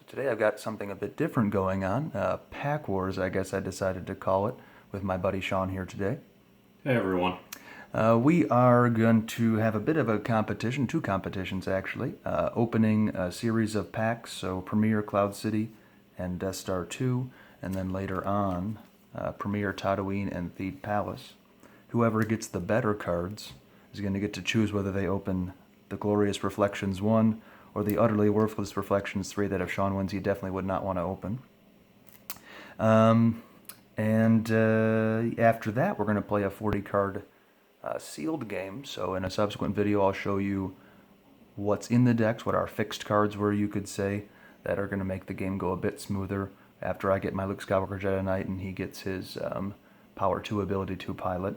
Today I've got something a bit different going on. Pack Wars, I guess I decided to call it, with my buddy Sean here today. Hey everyone. We are going to have a bit of a competition, two competitions actually, opening a series of packs, so Premier, Cloud City, and Death Star 2, and then later on, Premier, Tatooine, and Theed Palace. Whoever gets the better cards is going to get to choose whether they open the Glorious Reflections 1 or the Utterly Worthless Reflections 3 that if Sean wins, he definitely would not want to open. After that, we're going to play a 40-card sealed game. So in a subsequent video, I'll show you what's in the decks, what our fixed cards were, you could say, that are going to make the game go a bit smoother after I get my Luke Skywalker Jedi Knight and he gets his Power 2 ability to pilot.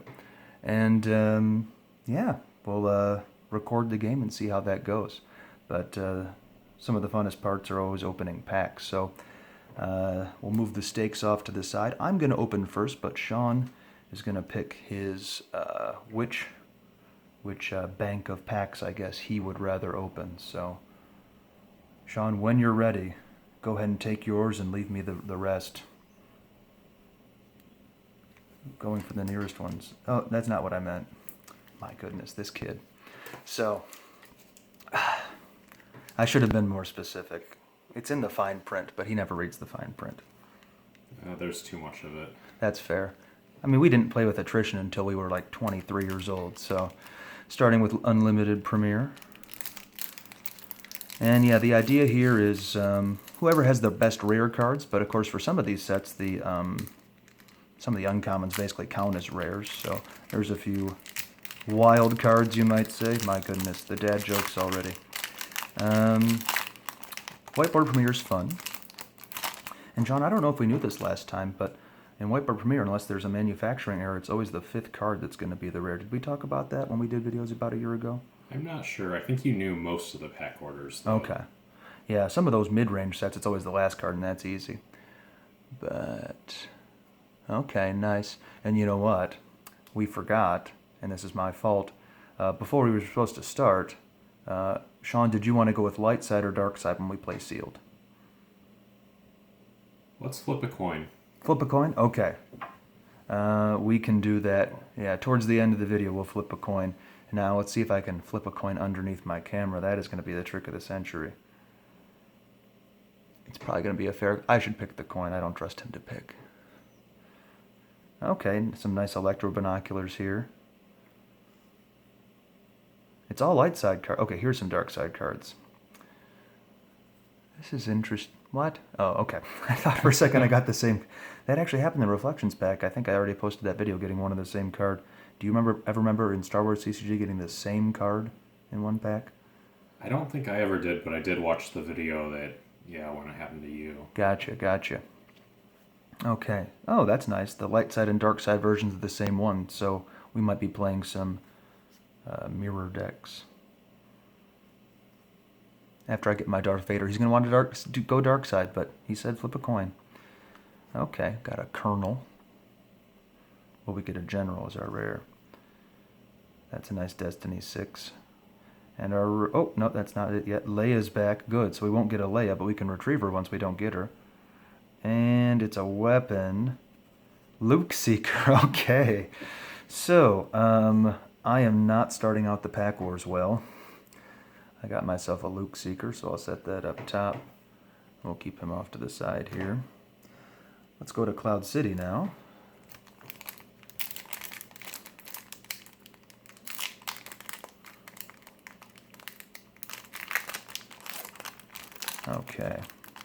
And yeah, we'll record the game and see how that goes. But some of the funnest parts are always opening packs. So we'll move the stakes off to the side. I'm going to open first, but Sean is going to pick his which bank of packs, I guess, he would rather open. So, Sean, when you're ready, go ahead and take yours and leave me the rest. Going for the nearest ones. Oh, that's not what I meant. My goodness, this kid. So, I should have been more specific. It's in the fine print, but he never reads the fine print. There's too much of it. That's fair. I mean, we didn't play with attrition until we were like 23 years old, so starting with Unlimited Premier. And yeah, the idea here is whoever has the best rare cards, but of course for some of these sets, some of the uncommons basically count as rares, so there's a few wild cards, you might say. My goodness, the dad jokes already. Whiteboard Premier is fun. And John, I don't know if we knew this last time, but in Whiteboard Premier, unless there's a manufacturing error, it's always the 5th card that's going to be the rare. Did we talk about that when we did videos about a year ago? I'm not sure. I think you knew most of the pack orders, though. Okay. Yeah, some of those mid-range sets, it's always the last card, and that's easy. But, okay, nice. And you know what? We forgot, and this is my fault. Before we were supposed to start, Sean, did you want to go with light side or dark side when we play sealed? Let's flip a coin. Flip a coin? Okay. We can do that. Yeah, towards the end of the video, we'll flip a coin. Now, let's see if I can flip a coin underneath my camera. That is going to be the trick of the century. It's probably going to be a fair... I should pick the coin. I don't trust him to pick. Okay, some nice electro binoculars here. It's all light side cards. Okay, here's some dark side cards. This is interesting. What? Oh, okay. I thought for a second I got the same. That actually happened in the Reflections pack. I think I already posted that video getting one of the same card. Do you ever remember in Star Wars CCG getting the same card in one pack? I don't think I ever did, but I did watch the video that, yeah, when it happened to you. Gotcha. Okay. Oh, that's nice. The light side and dark side versions of the same one. So we might be playing some mirror decks. After I get my Darth Vader, he's going to want to go dark side, but he said flip a coin. Okay, got a Colonel. Well, we get a General as our rare. That's a nice Destiny 6. And our... Oh, no, that's not it yet. Leia's back. Good, so we won't get a Leia, but we can retrieve her once we don't get her. And it's a weapon. Luke Seeker. Okay. So, I am not starting out the Pack Wars well. I got myself a Luke Seeker, so I'll set that up top. We'll keep him off to the side here. Let's go to Cloud City now. Okay.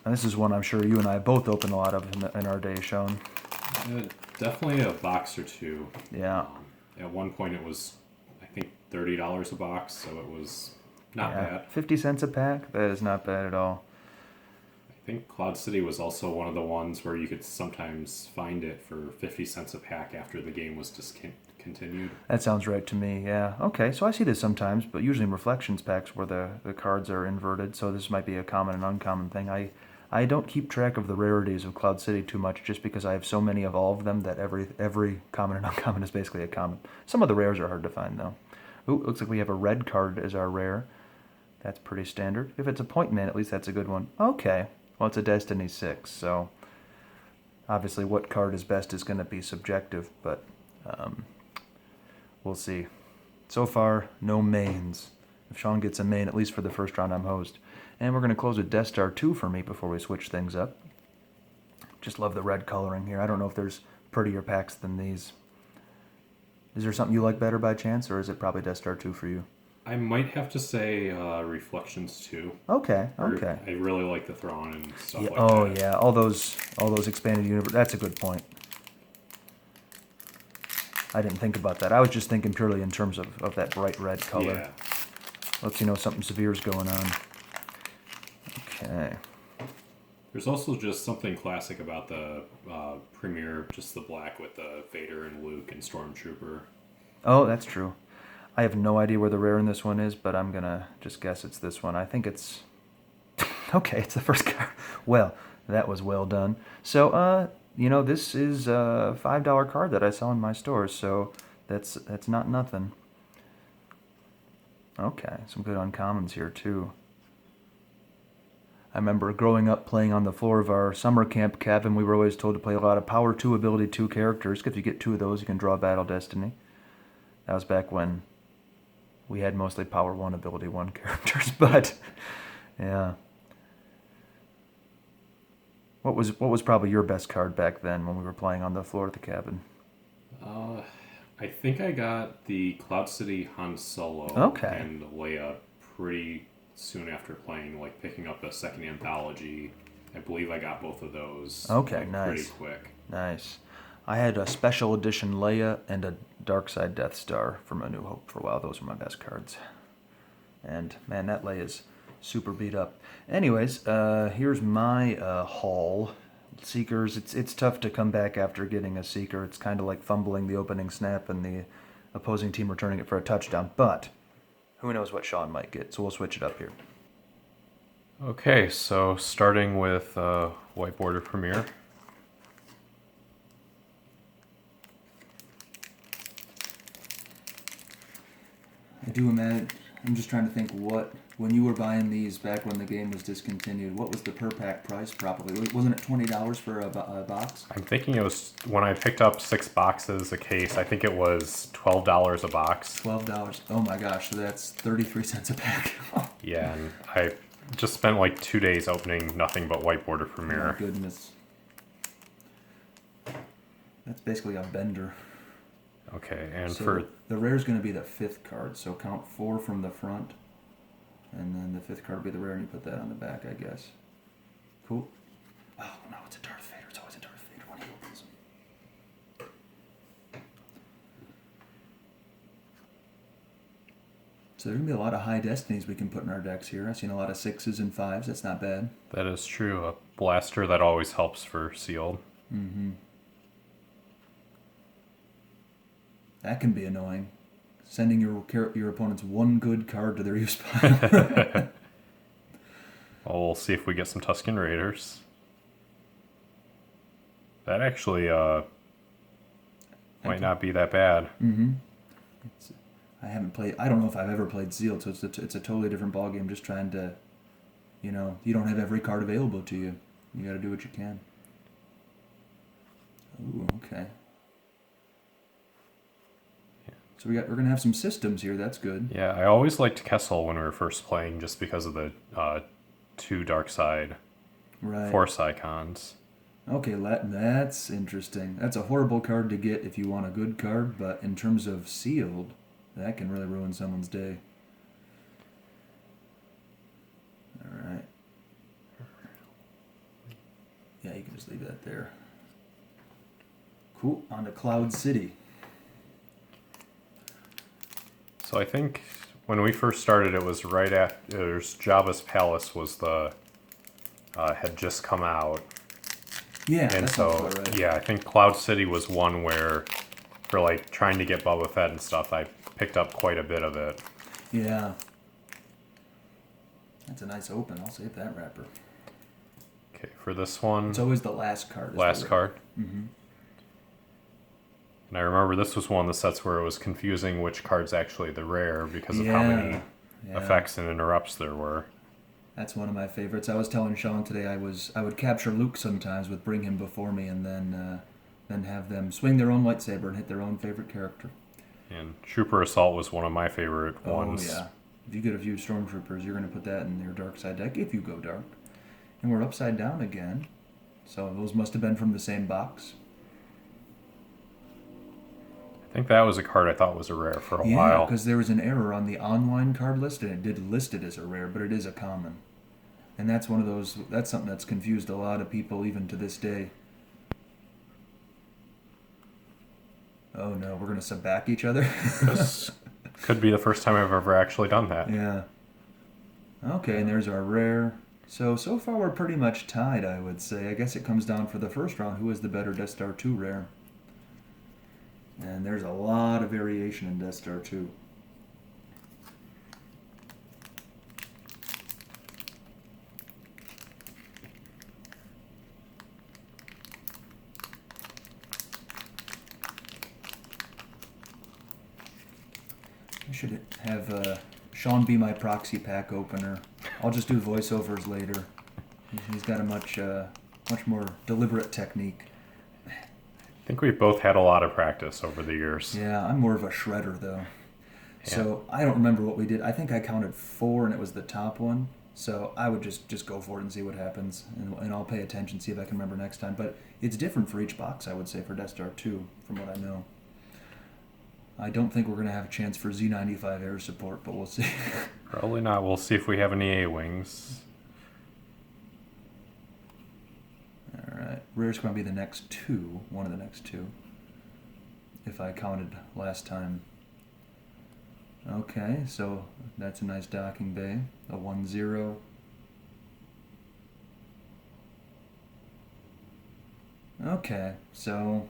And this is one I'm sure you and I both opened a lot of in our day, Sean. Definitely a box or two. Yeah. At one point it was, I think, $30 a box, so it was not bad. 50 cents a pack? That is not bad at all. I think Cloud City was also one of the ones where you could sometimes find it for 50 cents a pack after the game was discontinued. That sounds right to me, yeah. Okay, so I see this sometimes, but usually in Reflections packs where the cards are inverted, so this might be a common and uncommon thing. I don't keep track of the rarities of Cloud City too much, just because I have so many of all of them that every common and uncommon is basically a common. Some of the rares are hard to find, though. Ooh, looks like we have a red card as our rare. That's pretty standard. If it's a point man, at least that's a good one. Okay. Well, it's a Destiny 6, so obviously what card is best is going to be subjective, but we'll see. So far, no mains. If Sean gets a main, at least for the first round, I'm host. And we're going to close with Death Star 2 for me before we switch things up. Just love the red coloring here. I don't know if there's prettier packs than these. Is there something you like better by chance, or is it probably Death Star 2 for you? I might have to say Reflections 2. Okay. I really like the Thrawn and stuff like that. Oh yeah, all those expanded universe. That's a good point. I didn't think about that. I was just thinking purely in terms of that bright red color. Yeah. Lets you know something severe is going on. Okay. There's also just something classic about the premiere, just the black with the Vader and Luke and Stormtrooper. Oh, that's true. I have no idea where the rare in this one is, but I'm gonna just guess it's this one. I think it's... Okay, it's the first card. Well, that was well done. So, this is a $5 card that I sell in my stores, so that's not nothing. Okay, some good uncommons here, too. I remember growing up playing on the floor of our summer camp cabin, we were always told to play a lot of Power 2, Ability 2 characters. If you get 2 of those, you can draw Battle Destiny. That was back when we had mostly Power 1, Ability 1 characters, but yeah. What was probably your best card back then when we were playing on the floor at the cabin? I think I got the Cloud City Han Solo and Leia pretty soon after playing, like picking up the second anthology. I believe I got both of those. Okay, like, nice. Pretty quick. Nice. I had a special edition Leia and a Darkside Death Star from A New Hope for a while. Those were my best cards. And man, that Leia's super beat up. Anyways, here's my haul. Seekers, it's tough to come back after getting a Seeker. It's kind of like fumbling the opening snap and the opposing team returning it for a touchdown. But who knows what Sean might get, so we'll switch it up here. Okay, so starting with White Border Premiere. I do imagine, I'm just trying to think when you were buying these back when the game was discontinued, what was the per pack price probably? Wasn't it $20 for a box? I'm thinking it was, when I picked up 6 boxes a case, I think it was $12 a box. $12. Oh my gosh, so that's 33 cents a pack. Yeah, and I just spent like 2 days opening nothing but White Border Premiere. Oh my goodness. That's basically a bender. Okay, and so for... the rare is going to be the 5th card, so count 4 from the front. And then the 5th card will be the rare, and you put that on the back, I guess. Cool. Oh, no, it's a Darth Vader. It's always a Darth Vader when he opens them. So there's going to be a lot of high destinies we can put in our decks here. I've seen a lot of 6s and 5s. That's not bad. That is true. A blaster, that always helps for sealed. Mm-hmm. That can be annoying. Sending your opponents one good card to their use pile. Well, we'll see if we get some Tusken Raiders. That actually might not be that bad. Mm-hmm. I don't know if I've ever played sealed, so it's a totally different ballgame. Just trying to, you don't have every card available to you. You got to do what you can. Ooh, okay. So we're gonna have some systems here. That's good. Yeah, I always liked Kessel when we were first playing, just because of the 2 dark side Force icons. Okay, that's interesting. That's a horrible card to get if you want a good card, but in terms of sealed, that can really ruin someone's day. All right. Yeah, you can just leave that there. Cool. On to Cloud City. So I think when we first started, it was right after Jabba's Palace was had just come out. Yeah, and that so sounds about right. Yeah, I think Cloud City was one where, for like trying to get Boba Fett and stuff, I picked up quite a bit of it. Yeah, that's a nice open. I'll save that wrapper. Okay, for this one, it's always the last card. Last card. Mm-hmm. And I remember this was one of the sets where it was confusing which card's actually the rare because of how many effects and interrupts there were. That's one of my favorites. I was telling Sean today I would capture Luke sometimes, would bring him before me, and then have them swing their own lightsaber and hit their own favorite character. And Trooper Assault was one of my favorite ones. Oh yeah, if you get a few Stormtroopers, you're going to put that in your dark side deck if you go dark. And we're upside down again, so those must have been from the same box. I think that was a card I thought was a rare for a while. Yeah, because there was an error on the online card list, and it did list it as a rare, but it is a common. And that's one of those, that's something that's confused a lot of people even to this day. Oh no, we're going to sub-back each other? This could be the first time I've ever actually done that. Yeah. Okay, and there's our rare. So far we're pretty much tied, I would say. I guess it comes down for the first round, who is the better Death Star 2 rare. And there's a lot of variation in Death Star 2. I should have Sean be my proxy pack opener. I'll just do voiceovers later. He's got a much more deliberate technique. I think we've both had a lot of practice over the years. Yeah, I'm more of a shredder, though. Yeah. So I don't remember what we did. I think I counted 4, and it was the top one. So I would just go for it and see what happens. And I'll pay attention, see if I can remember next time. But it's different for each box, I would say, for Death Star 2, from what I know. I don't think we're going to have a chance for Z95 air support, but we'll see. Probably not. We'll see if we have any A-Wings. Alright, rare's going to be the next 2, one of the next 2, if I counted last time. Okay, so that's a nice docking bay, a 1-0. Okay, so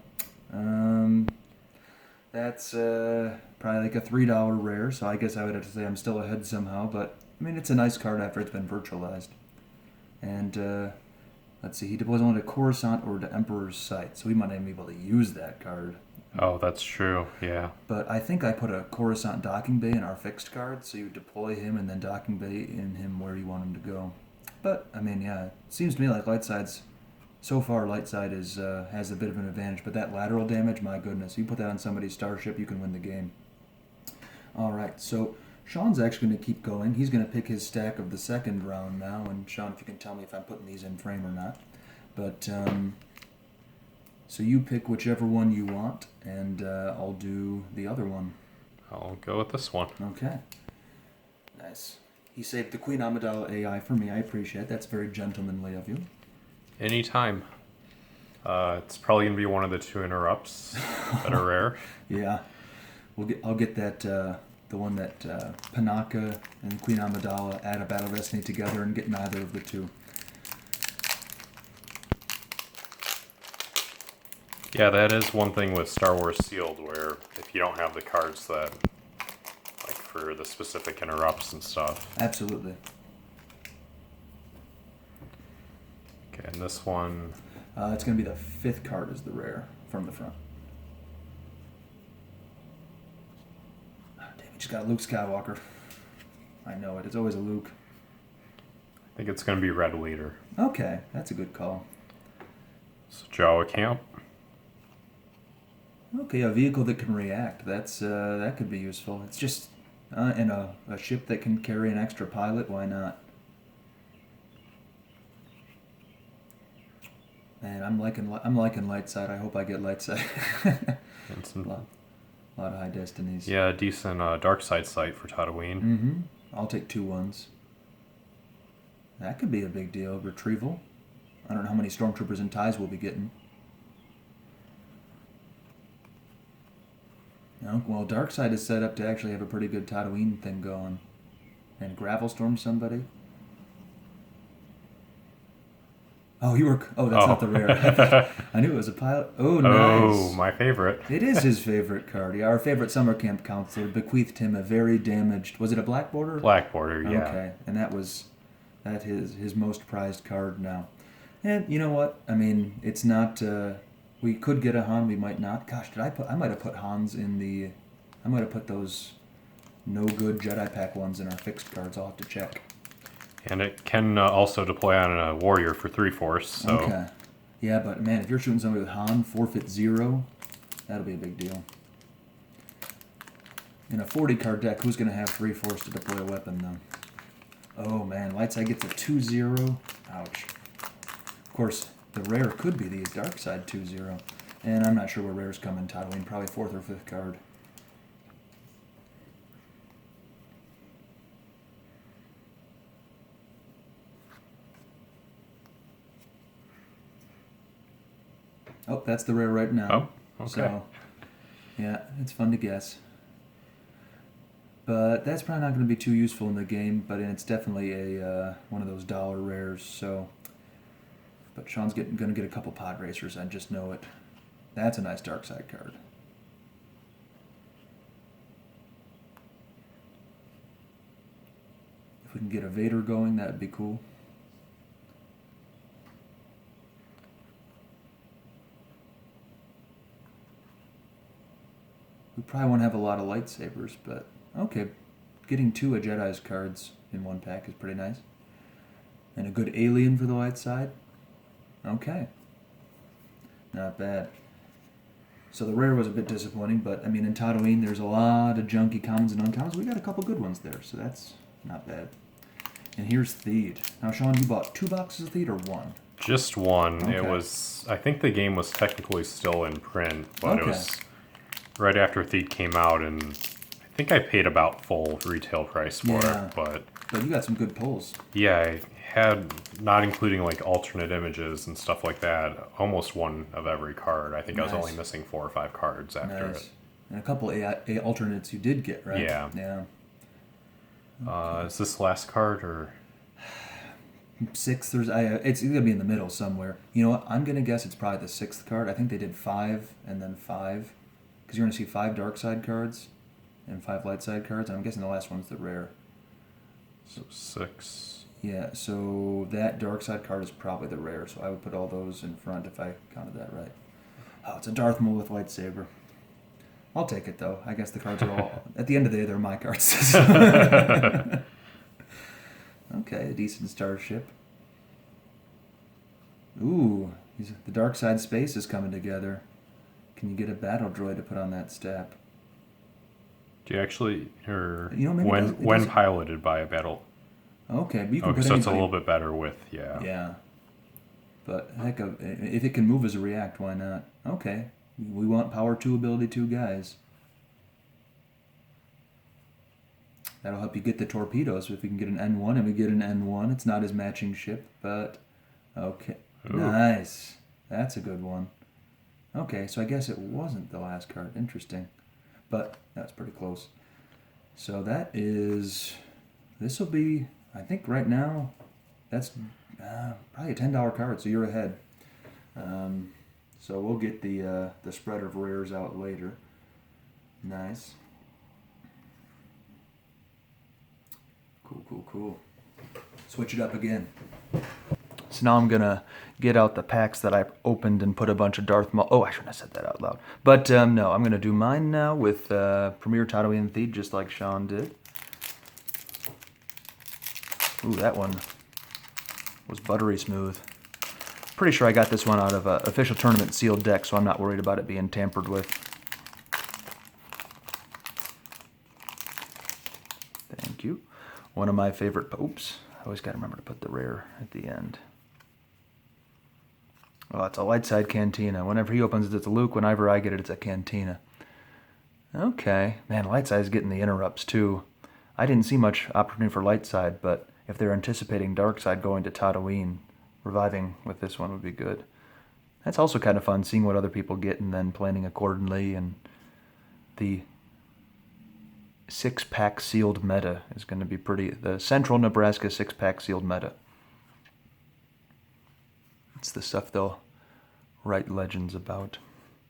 that's probably like a $3 rare, so I guess I would have to say I'm still ahead somehow, but I mean, it's a nice card after it's been virtualized. And let's see, he deploys only to Coruscant or to Emperor's Sight, so we might not even be able to use that card. Oh, that's true, yeah. But I think I put a Coruscant docking bay in our fixed card, so you deploy him and then docking bay in him where you want him to go. But, I mean, yeah, it seems to me like Lightside's, so far Lightside has a bit of an advantage, but that lateral damage, my goodness, you put that on somebody's starship, you can win the game. Alright, so Sean's actually going to keep going. He's going to pick his stack of the second round now, and Sean, if you can tell me if I'm putting these in frame or not. But, so you pick whichever one you want, and I'll do the other one. I'll go with this one. Okay. Nice. He saved the Queen Amidala AI for me. I appreciate it. That's very gentlemanly of you. Anytime. It's probably going to be one of the 2 interrupts that are rare. Yeah. I'll get that, the one that Panaka and Queen Amidala add a Battle of Destiny together and get neither of the 2. Yeah, that is one thing with Star Wars Sealed, where if you don't have the cards that, like, for the specific interrupts and stuff. Absolutely. Okay, and this one... it's going to be the 5th card is the rare from the front. Oh, damn, we just got a Luke Skywalker. I know it. It's always a Luke. I think it's going to be Red Leader. Okay, that's a good call. So Jawa Camp. Okay, a vehicle that can react. That could be useful. It's just and a ship that can carry an extra pilot. Why not? And I'm liking Lightside. I hope I get Lightside. And some, a lot of high destinies. Yeah, a decent dark side site for Tatooine. Mm-hmm. I'll take 2 ones. That could be a big deal. Retrieval. I don't know how many Stormtroopers and TIEs we'll be getting. No, well, Darkseid is set up to actually have a pretty good Tatooine thing going. And Gravelstorm somebody. Oh, that's not the rare. I knew it was a pilot. Oh, nice. Oh, my favorite. It is his favorite card. Yeah, our favorite summer camp counselor bequeathed him a very damaged... Was it a black border? Black border, yeah. Okay, and that is his most prized card now. And you know what? I mean, it's not... we could get a Han, we might not. Gosh, I might have put Hans in the... I might have put those no-good Jedi Pack ones in our fixed cards. I'll have to check. And it can also deploy on a warrior for 3 force. So. Okay. Yeah, but man, if you're shooting somebody with Han, forfeit 0, that'll be a big deal. In a 40 card deck, who's going to have 3 force to deploy a weapon, though? Oh man, light side gets a 2-0. Ouch. Of course, the rare could be the dark side 2-0. And I'm not sure where rares come in Tatooine, probably 4th or 5th card. Oh, that's the rare right now. Oh, okay. So, yeah, it's fun to guess. But that's probably not going to be too useful in the game, but it's definitely a one of those dollar rares, so... But Sean's going to get a couple pod racers, I just know it. That's a nice dark side card. If we can get a Vader going, that would be cool. We probably won't have a lot of lightsabers, but okay. Getting 2 of Jedi's cards in one pack is pretty nice. And a good alien for the light side. Okay. Not bad. So the rare was a bit disappointing, but I mean in Tatooine there's a lot of junky commons and uncommons. We got a couple good ones there, so that's not bad. And here's Theed. Now Sean, you bought 2 boxes of Theed or 1? Just one. Okay. It was, I think the game was technically still in print, but it was right after Theed came out, and I think I paid about full retail price for it. But you got some good pulls. Yeah, I had, not including like alternate images and stuff like that, almost one of every card. I think I was only missing 4 or 5 cards after it. And a couple A alternates you did get, right? Yeah. Yeah. Is this last card or 6th? It's gonna be in the middle somewhere. You know what? I'm gonna guess it's probably the 6th card. I think they did 5 and then 5, because you're gonna see 5 dark side cards and 5 light side cards. And I'm guessing the last one's the rare. So 6. Yeah. So that dark side card is probably the rare. So I would put all those in front if I counted that right. Oh, it's a Darth Maul with lightsaber. I'll take it though. I guess the cards are all at the end of the day they're my cards. Okay, a decent starship. Ooh, the dark side space is coming together. Can you get a battle droid to put on that step? Do you actually, or maybe when piloted by a battle? Okay, but you can put so anybody. It's a little bit better with, Yeah. But heck, if it can move as a react, why not? Okay, we want power 2, ability 2 guys. That'll help you get the torpedoes. If we can get an N1 and we get an N1, it's not his matching ship, but okay. Ooh. Nice. That's a good one. Okay, so I guess it wasn't the last card. Interesting. But that's pretty close. So that is... This will be, I think right now, that's probably a $10 card, so you're ahead. So we'll get the spread of rares out later. Nice. Cool. Switch it up again. So now I'm going to get out the packs that I opened and put a bunch of Darth Maul... Oh, I shouldn't have said that out loud. But no, I'm going to do mine now with Premier Tatooine Theed, just like Sean did. Ooh, that one was buttery smooth. Pretty sure I got this one out of an official tournament sealed deck, so I'm not worried about it being tampered with. Thank you. One of my favorite... Oops. I always got to remember to put the rare at the end. Oh, it's a light side cantina. Whenever he opens it, it's a Luke. Whenever I get it, it's a cantina. Okay. Man, light side is getting the interrupts, too. I didn't see much opportunity for light side, but if they're anticipating dark side going to Tatooine, reviving with this one would be good. That's also kind of fun, seeing what other people get and then planning accordingly. And the 6-pack sealed meta is going to be pretty... The Central Nebraska 6-pack sealed meta. It's the stuff they'll write legends about.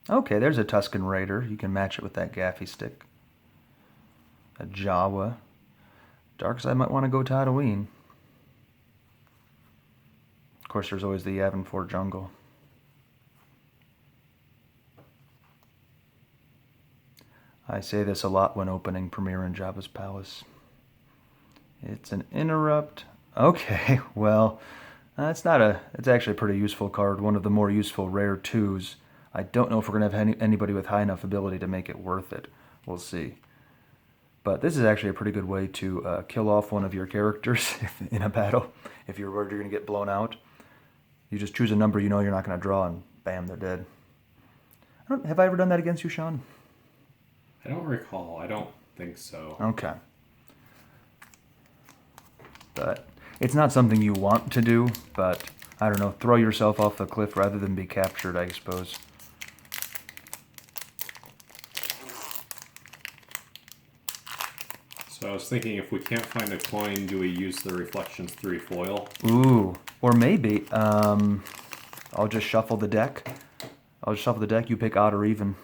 Okay, there's a Tusken Raider. You can match it with that gaffy stick. A Jawa. Darkseid might want to go Tatooine. Of course, there's always the Yavin 4 jungle. I say this a lot when opening Premier in Jabba's Palace. It's an interrupt, Okay, well, it's not a. It's actually a pretty useful card. One of the more useful rare twos. I don't know if we're gonna have anybody with high enough ability to make it worth it. We'll see. But this is actually a pretty good way to kill off one of your characters in a battle. If you're worried you're gonna get blown out, you just choose a number you know you're not gonna draw, and bam, they're dead. Have I ever done that against you, Sean? I don't recall. I don't think so. Okay. But it's not something you want to do, but I don't know, throw yourself off the cliff rather than be captured, I suppose. So I was thinking, if we can't find a coin, do we use the Reflections 3 foil? Ooh, or maybe, I'll just shuffle the deck. You pick odd or even.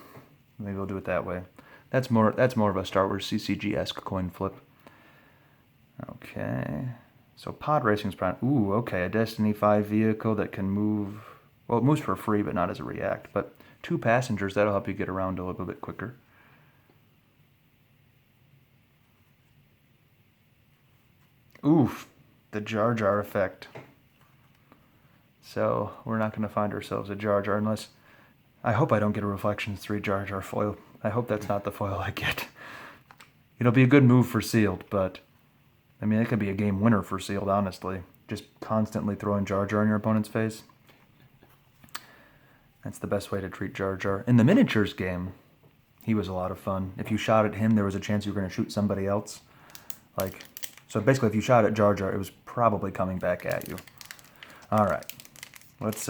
Maybe we'll do it that way. That's more of a Star Wars CCG-esque coin flip. Okay. So pod racing's probably... Ooh, okay, a Destiny 5 vehicle that can move... Well, it moves for free, but not as a react. But 2 passengers, that'll help you get around a little bit quicker. Oof, the Jar Jar effect. So we're not going to find ourselves a Jar Jar unless... I hope I don't get a Reflections 3 Jar Jar foil. I hope that's not the foil I get. It'll be a good move for sealed, but... I mean, it could be a game winner for sealed, honestly. Just constantly throwing Jar Jar in your opponent's face. That's the best way to treat Jar Jar. In the miniatures game, he was a lot of fun. If you shot at him, there was a chance you were going to shoot somebody else. So basically, if you shot at Jar Jar, it was probably coming back at you. All right, let's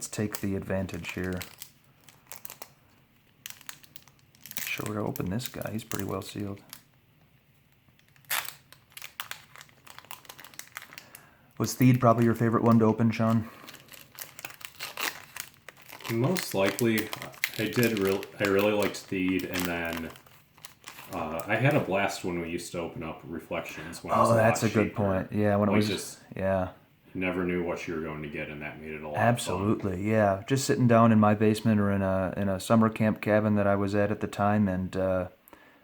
take the advantage here. Sure, we're gonna open this guy. He's pretty well sealed. Was Theed probably your favorite one to open, Sean? Most likely. I really liked Theed, and then I had a blast when we used to open up Reflections. When oh, that's a good point. Yeah, when it was just yeah. You never knew what you were going to get, and that made it a lot Absolutely, of fun. yeah. Just sitting down in my basement or in a summer camp cabin that I was at the time, and I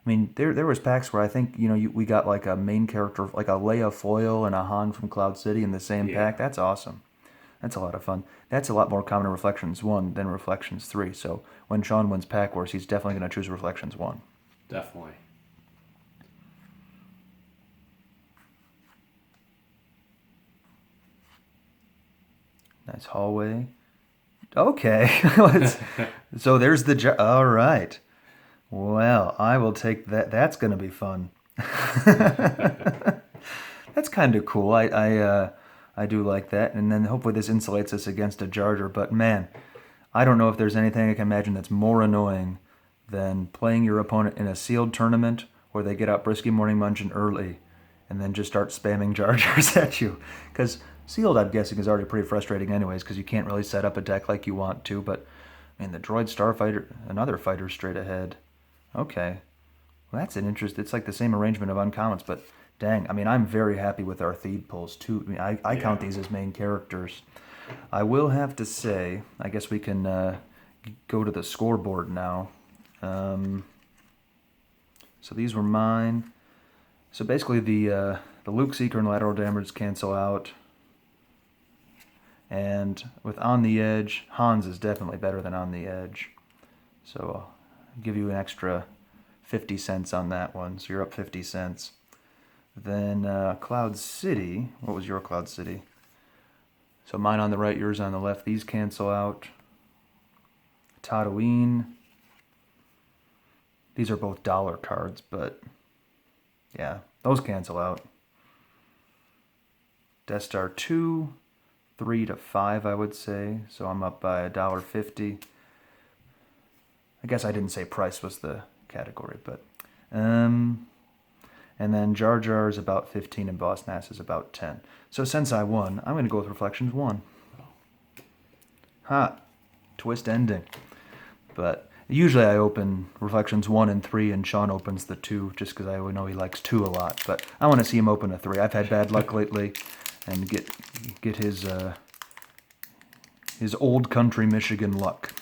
mean, there was packs where I think we got like a main character, like a Leia foil and a Han from Cloud City in the same pack. That's awesome. That's a lot of fun. That's a lot more common in Reflections 1 than Reflections 3. So when Sean wins Pack Wars, he's definitely going to choose Reflections 1. Definitely. Nice hallway. Okay. So there's the... All right. Well, I will take that. That's going to be fun. That's kind of cool. I do like that. And then hopefully this insulates us against a Jar Jar. But man, I don't know if there's anything I can imagine that's more annoying than playing your opponent in a sealed tournament where they get out Brisky Morning Munchin early and then just start spamming Jar Jars at you. Because sealed, I'm guessing, is already pretty frustrating anyways because you can't really set up a deck like you want to. But, I mean, the Droid Starfighter, another fighter straight ahead. Okay. Well, that's an interest. It's like the same arrangement of uncommons, but dang, I mean, I'm very happy with our Theed pulls, too. I mean, I count these as main characters. I will have to say, I guess we can go to the scoreboard now. So these were mine. So basically the Luke Seeker and Lateral Damage cancel out. And with On the Edge, Hans is definitely better than On the Edge. So I'll give you an extra 50 cents on that one. So you're up 50 cents. Then Cloud City. What was your Cloud City? So mine on the right, yours on the left. These cancel out. Tatooine. These are both dollar cards, but yeah, those cancel out. Death Star 2, 3 to 5, I would say. So I'm up by $1.50. I guess I didn't say price was the category, but and then Jar Jar is about 15 and Boss Nass is about 10. So since I won, I'm going to go with Reflections 1. Ha! Twist ending. But usually I open Reflections 1 and 3 and Sean opens the 2 just because I know he likes 2 a lot. But I want to see him open a 3. I've had bad luck lately and get his old country Michigan luck.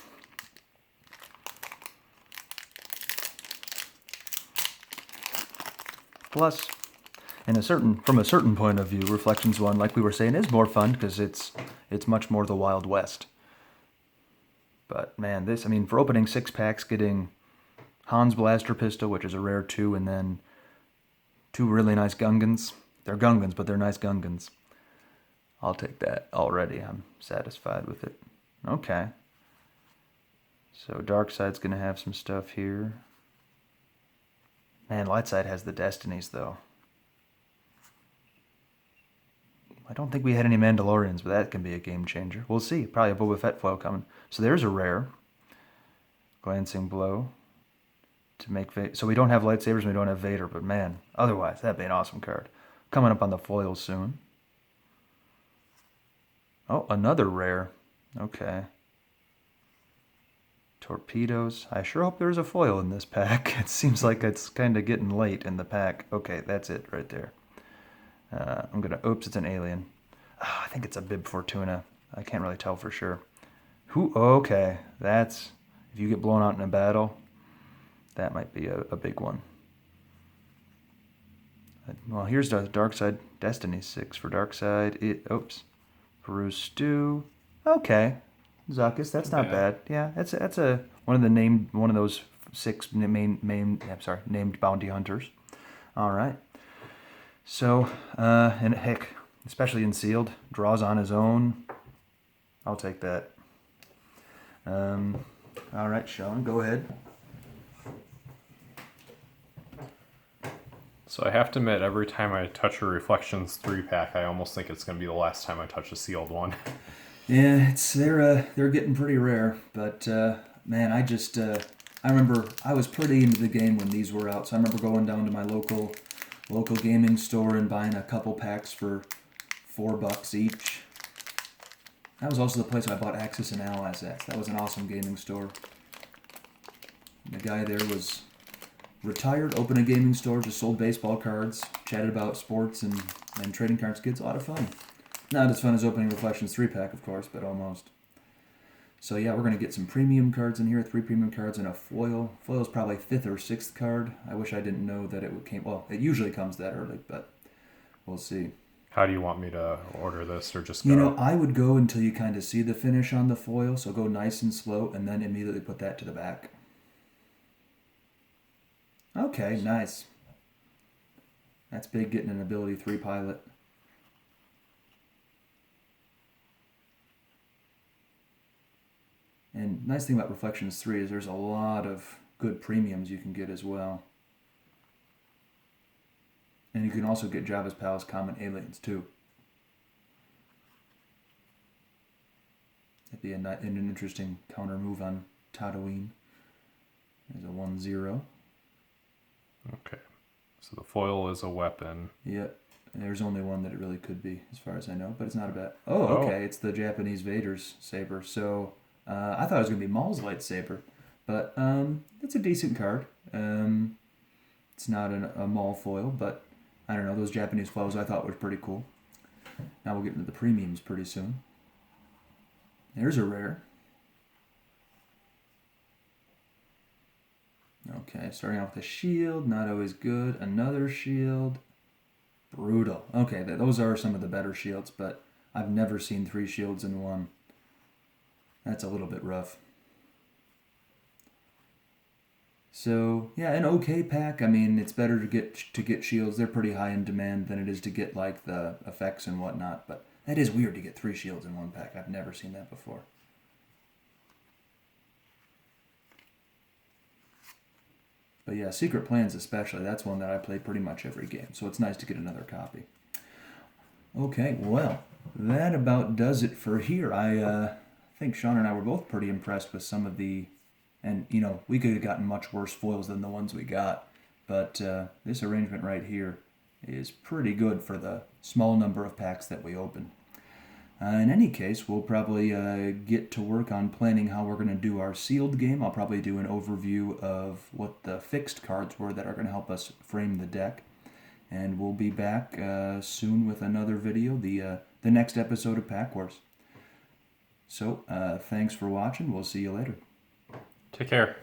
Plus, from a certain point of view, Reflections 1, like we were saying, is more fun because it's much more the Wild West. But man, for opening 6 packs, getting Han's Blaster Pistol, which is a rare 2, and then 2 really nice Gungans. They're Gungans, but they're nice Gungans. I'll take that already. I'm satisfied with it. Okay. So Darkside's going to have some stuff here. Man, Lightside has the Destinies, though. I don't think we had any Mandalorians, but that can be a game changer. We'll see. Probably a Boba Fett foil coming. So there's a rare. Glancing Blow. To make so we don't have lightsabers and we don't have Vader, but man, otherwise, that'd be an awesome card. Coming up on the foil soon. Oh, another rare. Okay. Torpedoes. I sure hope there's a foil in this pack. It seems like it's kind of getting late in the pack. Okay, that's it right there. I'm going to... Oops, it's an alien. Oh, I think it's a Bib Fortuna. I can't really tell for sure. Okay, that's... If you get blown out in a battle, that might be a big one. Well, here's the Darkside Destiny 6 for Darkside. Oops. Peru Stew. Okay. Zuckus, that's not bad. Yeah, that's one of those 6 named bounty hunters. All right. So, and heck, especially in sealed, draws on his own. I'll take that. All right, Sean, go ahead. So I have to admit, every time I touch a Reflections 3-pack, I almost think it's going to be the last time I touch a sealed one. Yeah, they're getting pretty rare, but man, I remember I was pretty into the game when these were out, so I remember going down to my local gaming store and buying a couple packs for $4 each. That was also the place I bought Axis and Allies at. That was an awesome gaming store. And the guy there was retired, opened a gaming store, just sold baseball cards, chatted about sports and trading cards. Kids, a lot of fun. Not as fun as opening Reflections 3-pack, of course, but almost. So yeah, we're going to get some premium cards in here, 3 premium cards and a foil. Foil's probably 5th or 6th card. I wish I didn't know that it came... Well, it usually comes that early, but we'll see. How do you want me to order this, or just go? I would go until you kind of see the finish on the foil, so go nice and slow, and then immediately put that to the back. Okay, nice. That's big, getting an Ability 3 pilot. And nice thing about Reflections 3 is there's a lot of good premiums you can get as well. And you can also get Jabba's Palace common aliens too. That'd be an interesting counter move on Tatooine. There's a 1-0. Okay. So the foil is a weapon. Yep. There's only one that it really could be, as far as I know, but it's not a bad... Oh, okay. It's the Japanese Vader's saber. So I thought it was going to be Maul's lightsaber, but it's a decent card. It's not a Maul foil, but I don't know. Those Japanese foils I thought were pretty cool. Now we'll get into the premiums pretty soon. There's a rare. Okay, starting off with a shield, not always good. Another shield. Brutal. Okay, those are some of the better shields, but I've never seen 3 shields in one. That's a little bit rough. So, yeah, an okay pack. I mean, it's better to get shields. They're pretty high in demand than it is to get, like, the effects and whatnot. But that is weird to get 3 shields in one pack. I've never seen that before. But yeah, Secret Plans especially, that's one that I play pretty much every game. So it's nice to get another copy. Okay, well, that about does it for here. I think Sean and I were both pretty impressed with some of the... And, we could have gotten much worse foils than the ones we got. But this arrangement right here is pretty good for the small number of packs that we open. In any case, we'll probably get to work on planning how we're going to do our sealed game. I'll probably do an overview of what the fixed cards were that are going to help us frame the deck. And we'll be back soon with another video, the next episode of Pack Wars. So, thanks for watching. We'll see you later. Take care.